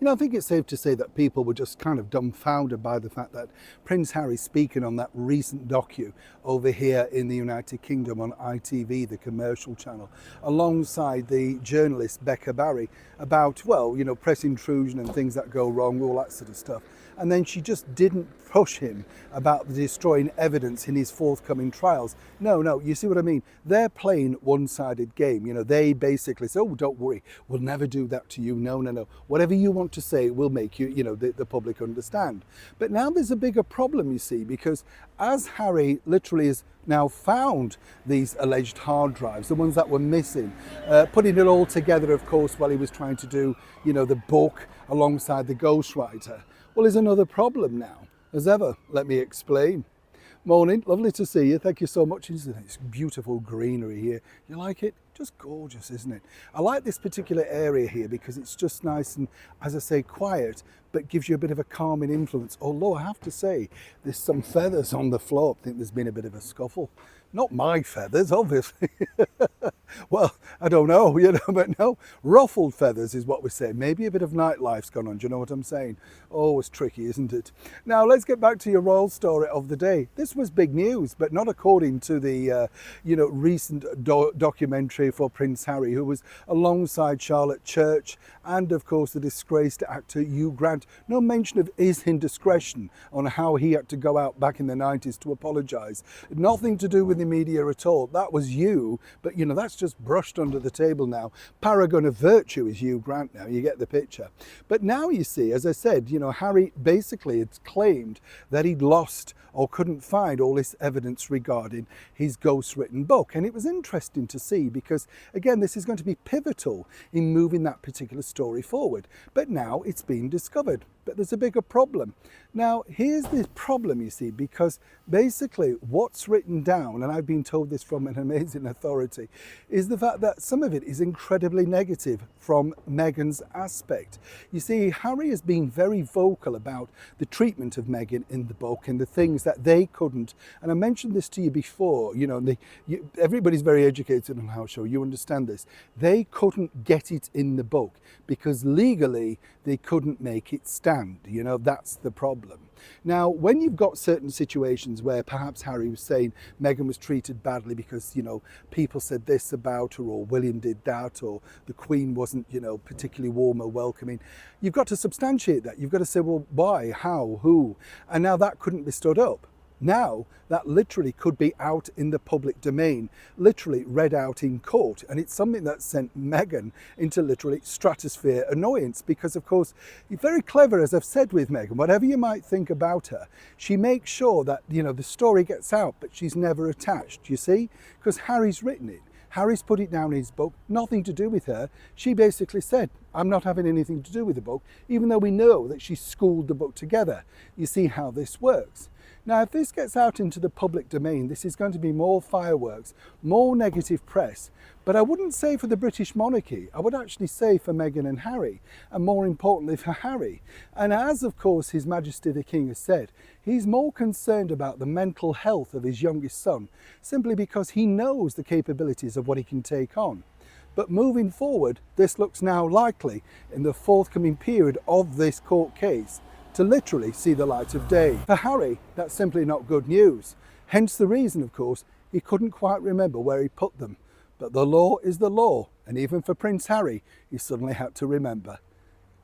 I think it's safe to say that people were just kind of dumbfounded by the fact that Prince Harry speaking on that recent docu over here in the United Kingdom on ITV, the commercial channel, alongside the journalist Becca Barry about, well, press intrusion and things that go wrong, all that sort of stuff. And then she just didn't push him about the destroying evidence in his forthcoming trials. No, you see what I mean? They're playing one-sided game. They basically say, oh, don't worry, we'll never do that to you. No. Whatever you want to say, we'll make you, the public understand. But now there's a bigger problem, you see, because as Harry literally has now found these alleged hard drives, the ones that were missing, putting it all together, of course, while he was trying to do, the book alongside the ghostwriter. Well, there's another problem now. As ever, let me explain. Morning, lovely to see you. Thank you so much. It's beautiful greenery here. You like it? Just gorgeous, isn't it? I like this particular area here because it's just nice and, as I say, quiet, but gives you a bit of a calming influence. Although I have to say, there's some feathers on the floor. I think there's been a bit of a scuffle. Not my feathers, obviously. Well, I don't know, but no, ruffled feathers is what we say. Maybe a bit of nightlife's gone on, do you know what I'm saying? Oh, it's tricky, isn't it? Now, let's get back to your royal story of the day. This was big news, but not according to the, recent documentary for Prince Harry, who was alongside Charlotte Church and, of course, the disgraced actor Hugh Grant. No mention of his indiscretion on how he had to go out back in the 90s to apologise. Nothing to do with the media at all. That was you, but, that's just brushed under the table now. Paragon of virtue is Hugh Grant now, you get the picture. But now you see, as I said, Harry basically had claimed that he'd lost or couldn't find all this evidence regarding his ghostwritten book. And it was interesting to see because, again, this is going to be pivotal in moving that particular story forward. But now it's been discovered. But there's a bigger problem. Now, here's the problem, you see, because basically what's written down, and I've been told this from an amazing authority, is the fact that some of it is incredibly negative from Meghan's aspect. You see, Harry has been very vocal about the treatment of Meghan in the book and the things that they couldn't. And I mentioned this to you before, everybody's very educated on our show, you understand this. They couldn't get it in the book because legally they couldn't make it stand. That's the problem. Now, when you've got certain situations where perhaps Harry was saying Meghan was treated badly because, people said this about her, or William did that, or the Queen wasn't, particularly warm or welcoming, you've got to substantiate that. You've got to say, well, why, how, who? And now that couldn't be stood up. Now, that literally could be out in the public domain, literally read out in court. And it's something that sent Meghan into literally stratosphere annoyance because, of course, you're very clever, as I've said with Meghan, whatever you might think about her, she makes sure that, the story gets out, but she's never attached, you see, because Harry's written it. Harry's put it down in his book, nothing to do with her. She basically said, I'm not having anything to do with the book, even though we know that she schooled the book together. You see how this works. Now, if this gets out into the public domain, this is going to be more fireworks, more negative press. But I wouldn't say for the British monarchy. I would actually say for Meghan and Harry, and more importantly for Harry. And as, of course, His Majesty the King has said, he's more concerned about the mental health of his youngest son, simply because he knows the capabilities of what he can take on. But moving forward, this looks now likely in the forthcoming period of this court case to literally see the light of day. For Harry, that's simply not good news. Hence the reason, of course, he couldn't quite remember where he put them. But the law is the law, and even for Prince Harry, he suddenly had to remember.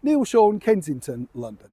Neil Shaw, Kensington, London.